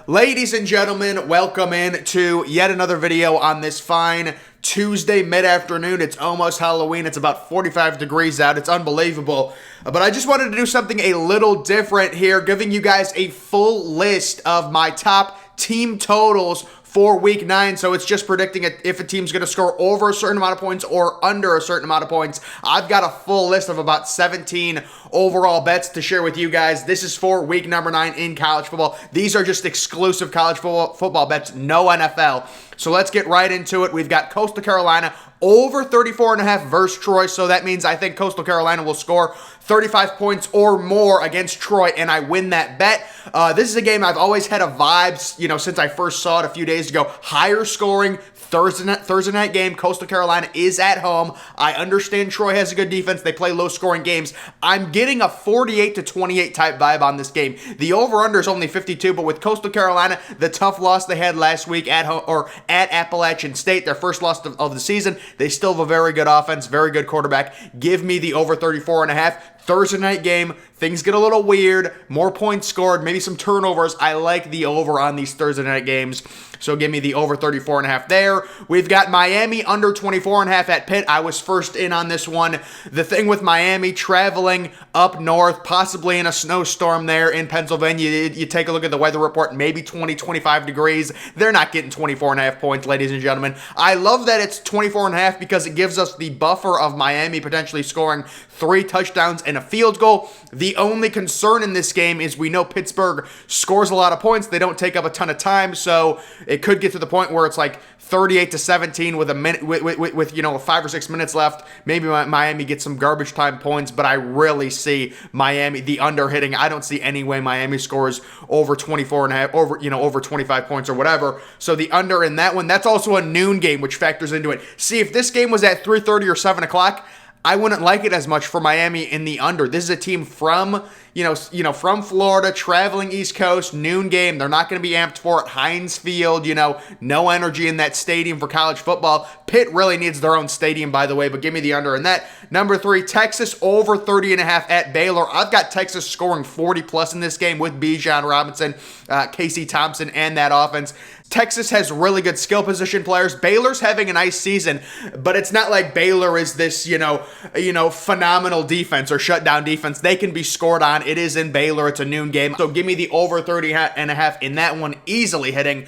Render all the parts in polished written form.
Ladies and gentlemen, welcome in to yet another video on this fine Tuesday mid-afternoon. It's almost Halloween. It's about 45 degrees out. It's unbelievable. But I just wanted to do something a little different here, giving you guys a full list of my top team totals for week 9, so it's just predicting if a team's going to score over a certain amount of points or under a certain amount of points. I've got a full list of about 17 overall bets to share with you guys. This is for week number 9 in college football. These are just exclusive college football bets, no NFL. So let's get right into it. We've got Coastal Carolina over 34.5 versus Troy, so that means I think Coastal Carolina will score 35 points or more against Troy, and I win that bet. This is a game I've always had a vibes, since I first saw it a few days ago. Higher scoring Thursday night game. Coastal Carolina is at home. I understand Troy has a good defense. They play low scoring games. I'm getting a 48-28 type vibe on this game. The over-under is only 52, but with Coastal Carolina, the tough loss they had last week at home or at Appalachian State, their first loss of the season, they still have a very good offense, very good quarterback. Give me the over 34.5. Thursday night game, things get a little weird, more points scored, maybe some turnovers. I like the over on these Thursday night games, so give me the over 34.5 there. We've got Miami under 24.5 at Pitt. I was first in on this one. The thing with Miami, traveling up north, possibly in a snowstorm there in Pennsylvania, you take a look at the weather report, maybe 20-25 degrees. They're not getting 24.5 points, ladies and gentlemen. I love that it's 24.5 because it gives us the buffer of Miami potentially scoring 3 touchdowns and a field goal. The only concern in this game is we know Pittsburgh scores a lot of points. They don't take up a ton of time, so it could get to the point where it's like 38-17 with a minute, with 5 or 6 minutes left. Maybe Miami gets some garbage time points, but I really see Miami the under hitting. I don't see any way Miami scores over 24.5, over 25 points or whatever. So the under in that one. That's also a noon game, which factors into it. See, if this game was at 3:30 or 7 o'clock, I wouldn't like it as much for Miami in the under. This is a team from, from Florida, traveling East Coast, noon game. They're not going to be amped for it. Heinz Field, no energy in that stadium for college football. Pitt really needs their own stadium, by the way, but give me the under in that. Number 3, Texas over 30.5 at Baylor. I've got Texas scoring 40+ in this game with Bijan Robinson, Casey Thompson, and that offense. Texas has really good skill position players. Baylor's having a nice season, but it's not like Baylor is this, phenomenal defense or shutdown defense. They can be scored on. It is in Baylor. It's a noon game. So give me the over 30.5 in that one, easily hitting.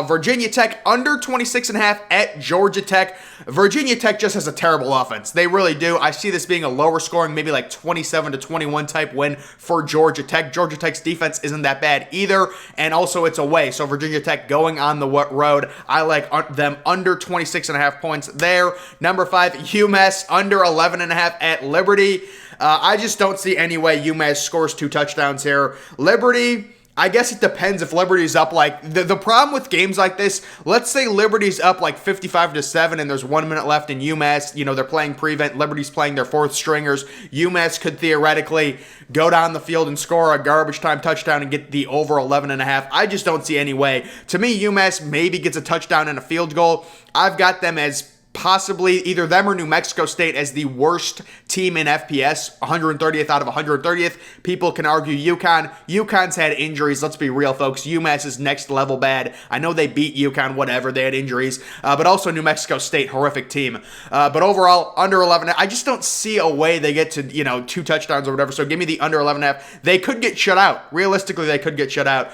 Virginia Tech under 26.5 at Georgia Tech. Virginia Tech just has a terrible offense. They really do. I see this being a lower scoring, maybe like 27-21 type win for Georgia Tech. Georgia Tech's defense isn't that bad either, and also it's away. So Virginia Tech going on the road. I like them under 26.5 points there. Number 5, UMass under 11.5 at Liberty. I just don't see any way UMass scores 2 touchdowns here. Liberty, I guess it depends if Liberty's up the problem with games like this, let's say Liberty's up 55-7 and there's 1 minute left in UMass, they're playing prevent, Liberty's playing their 4th stringers. UMass could theoretically go down the field and score a garbage time touchdown and get the over 11.5. I just don't see any way. To me, UMass maybe gets a touchdown and a field goal. I've got them as possibly either them or New Mexico State as the worst team in FPS, 130th out of 130th. People can argue UConn. UConn's had injuries. Let's be real, folks. UMass is next level bad. I know they beat UConn, whatever. They had injuries. But also New Mexico State, horrific team. But overall, under 11. I just don't see a way they get to, 2 touchdowns or whatever. So give me the under 11.5. They could get shut out. Realistically, they could get shut out.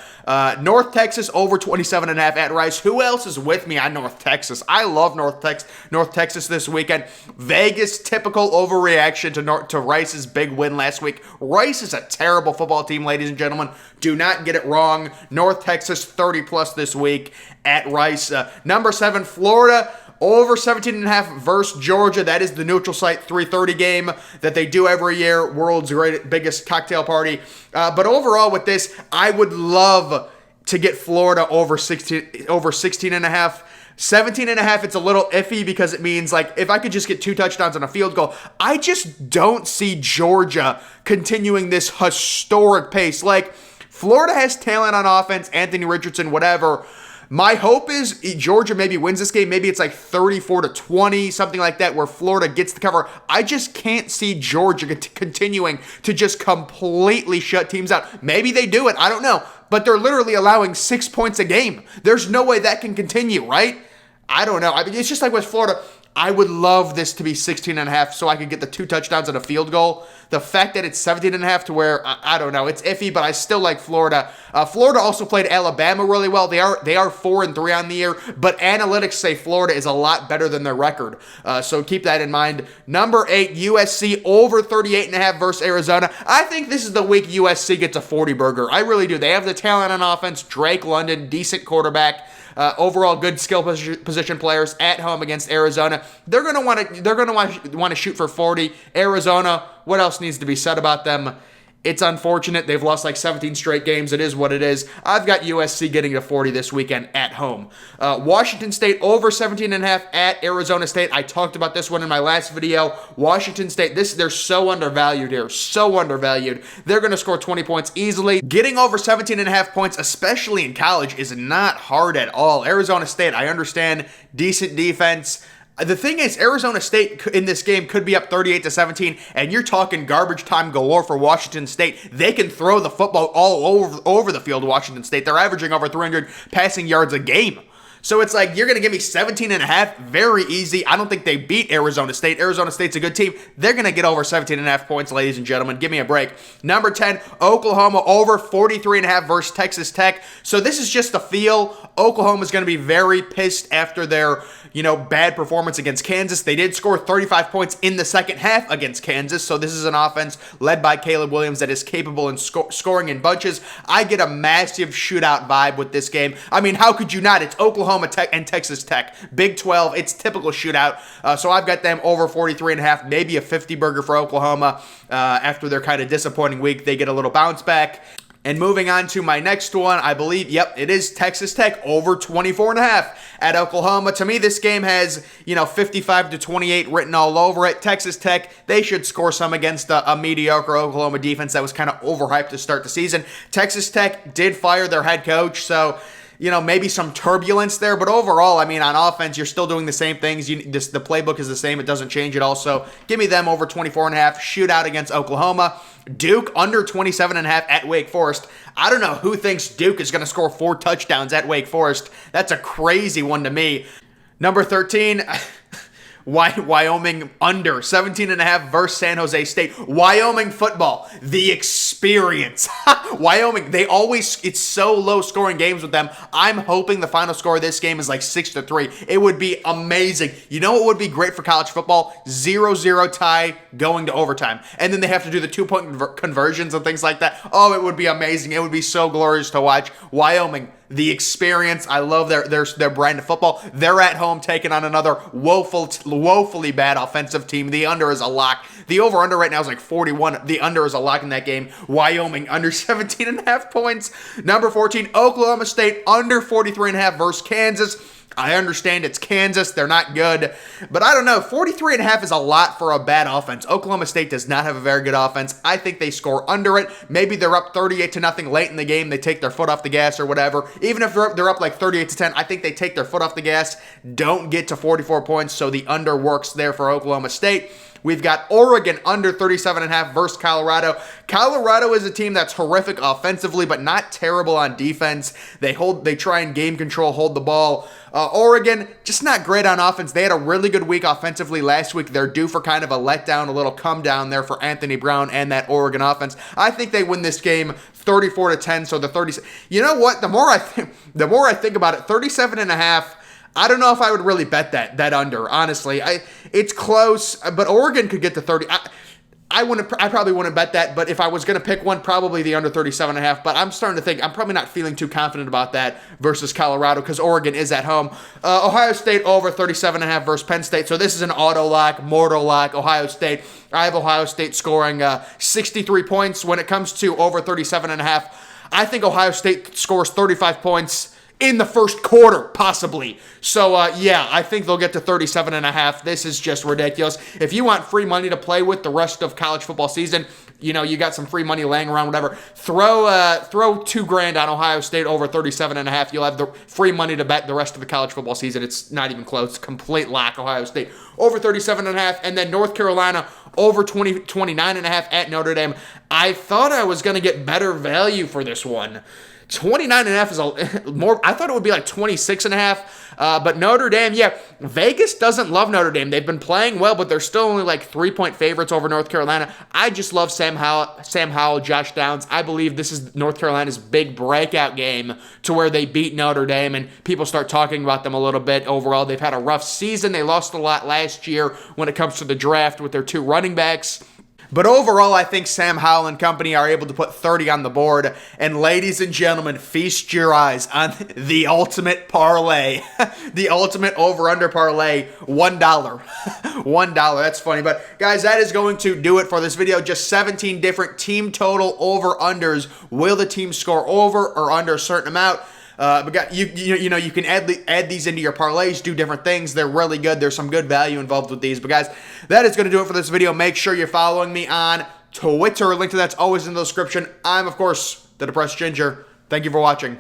North Texas over 27.5 at Rice. Who else is with me on North Texas? I love North Texas this weekend. Vegas, typical overreaction to Rice's big win last week. Rice is a terrible football team, ladies and gentlemen. Do not get it wrong. North Texas 30+ this week at Rice. Number 7, Florida over 17.5 versus Georgia. That is the neutral site 3:30 game that they do every year. World's biggest cocktail party. But overall with this, I would love to get Florida over 16.5. 17.5, it's a little iffy because it means if I could just get 2 touchdowns and a field goal. I just don't see Georgia continuing this historic pace. Florida has talent on offense, Anthony Richardson, whatever. My hope is Georgia maybe wins this game. Maybe it's 34-20, something like that, where Florida gets the cover. I just can't see Georgia continuing to just completely shut teams out. Maybe they do it. I don't know. but they're literally allowing 6 points a game. There's no way that can continue, right? I don't know. I mean, it's just like with Florida. I would love this to be 16.5 so I could get the 2 touchdowns and a field goal. The fact that it's 17.5 to where, I don't know, it's iffy, but I still like Florida. Florida also played Alabama really well. They are 4-3 on the year, but analytics say Florida is a lot better than their record. So keep that in mind. Number 8, USC over 38.5 versus Arizona. I think this is the week USC gets a 40-burger. I really do. They have the talent on offense. Drake London, decent quarterback. Overall, good skill position players at home against Arizona. They're going to want to shoot for 40. Arizona, what else needs to be said about them? It's unfortunate. They've lost like 17 straight games. It is what it is. I've got USC getting to 40 this weekend at home. Washington State over 17.5 at Arizona State. I talked about this one in my last video. Washington State, they're so undervalued here. So undervalued. They're going to score 20 points easily. Getting over 17.5 points, especially in college, is not hard at all. Arizona State, I understand, decent defense. The thing is, Arizona State in this game could be up 38-17, and you're talking garbage time galore for Washington State. They can throw the football all over the field, Washington State. They're averaging over 300 passing yards a game. So it's like, you're going to give me 17.5, very easy. I don't think they beat Arizona State. Arizona State's a good team. They're going to get over 17.5 points, ladies and gentlemen. Give me a break. Number 10, Oklahoma over 43.5 versus Texas Tech. So this is just a feel. Oklahoma's going to be very pissed after their, bad performance against Kansas. They did score 35 points in the second half against Kansas. So this is an offense led by Caleb Williams that is capable in scoring in bunches. I get a massive shootout vibe with this game. I mean, how could you not? It's Oklahoma Tech and Texas Tech. Big 12, it's typical shootout. So I've got them over 43.5, maybe a 50-burger for Oklahoma. After their kind of disappointing week, they get a little bounce back. And moving on to my next one, I believe, it is Texas Tech over 24.5 at Oklahoma. To me, this game has, 55-28 written all over it. Texas Tech, they should score some against a mediocre Oklahoma defense that was kind of overhyped to start the season. Texas Tech did fire their head coach, so maybe some turbulence there, but overall, I mean, on offense, you're still doing the same things. The playbook is the same. It doesn't change at all. So give me them over 24.5. Shootout against Oklahoma. Duke under 27.5 at Wake Forest. I don't know who thinks Duke is going to score 4 touchdowns at Wake Forest. That's a crazy one to me. Number 13... Wyoming under 17.5 versus San Jose State. Wyoming football, the experience. Wyoming, it's so low scoring games with them. I'm hoping the final score of this game is like 6-3. It would be amazing. You know what would be great for college football? 0-0 tie going to overtime. And then they have to do the 2-point conversions and things like that. Oh, it would be amazing. It would be so glorious to watch. Wyoming, the experience. I love their brand of football. They're at home taking on another woefully bad offensive team. The under is a lock. The over-under right now is like 41. The under is a lock in that game. Wyoming under 17.5 points. Number 14, Oklahoma State under 43.5 versus Kansas. I understand it's Kansas. They're not good. But I don't know. 43.5 is a lot for a bad offense. Oklahoma State does not have a very good offense. I think they score under it. Maybe they're up 38-0 late in the game. They take their foot off the gas or whatever. Even if they're up like 38-10, I think they take their foot off the gas, don't get to 44 points, so the under works there for Oklahoma State. We've got Oregon under 37.5 versus Colorado. Colorado is a team that's horrific offensively, but not terrible on defense. They try and game control, hold the ball. Oregon, just not great on offense. They had a really good week offensively last week. They're due for kind of a letdown, a little come down there for Anthony Brown and that Oregon offense. I think they win this game 34-10. So the 30. You know what? The more I think about it, 37.5. I don't know if I would really bet that under, honestly. It's close, but Oregon could get to 30. I probably wouldn't bet that, but if I was going to pick one, probably the under 37.5. But I'm starting to think, I'm probably not feeling too confident about that versus Colorado because Oregon is at home. Ohio State over 37.5 versus Penn State. So this is an auto lock, mortal lock, Ohio State. I have Ohio State scoring 63 points. When it comes to over 37.5, I think Ohio State scores 35 points in the first quarter, possibly. So, I think they'll get to 37.5. This is just ridiculous. If you want free money to play with the rest of college football season, you got some free money laying around, whatever, throw $2,000 on Ohio State over 37.5. You'll have the free money to bet the rest of the college football season. It's not even close. Complete lock, Ohio State over 37.5. And then North Carolina over 29.5 at Notre Dame. I thought I was going to get better value for this one. 29.5 is a more. I thought it would be like 26.5. But Notre Dame, yeah, Vegas doesn't love Notre Dame. They've been playing well, but they're still only like 3-point favorites over North Carolina. I just love Sam Howell, Josh Downs. I believe this is North Carolina's big breakout game to where they beat Notre Dame and people start talking about them a little bit. Overall, they've had a rough season. They lost a lot last year when it comes to the draft with their 2 running backs. But overall, I think Sam Howell and company are able to put 30 on the board. And ladies and gentlemen, feast your eyes on the ultimate parlay. The ultimate over-under parlay, $1. $1. That's funny. But guys, that is going to do it for this video. Just 17 different team total over-unders. Will the team score over or under a certain amount? But you know, you can add these into your parlays, do different things. They're really good. There's some good value involved with these. But guys, that is going to do it for this video. Make sure you're following me on Twitter. Link to that's always in the description. I'm, of course, the Depressed Ginger. Thank you for watching.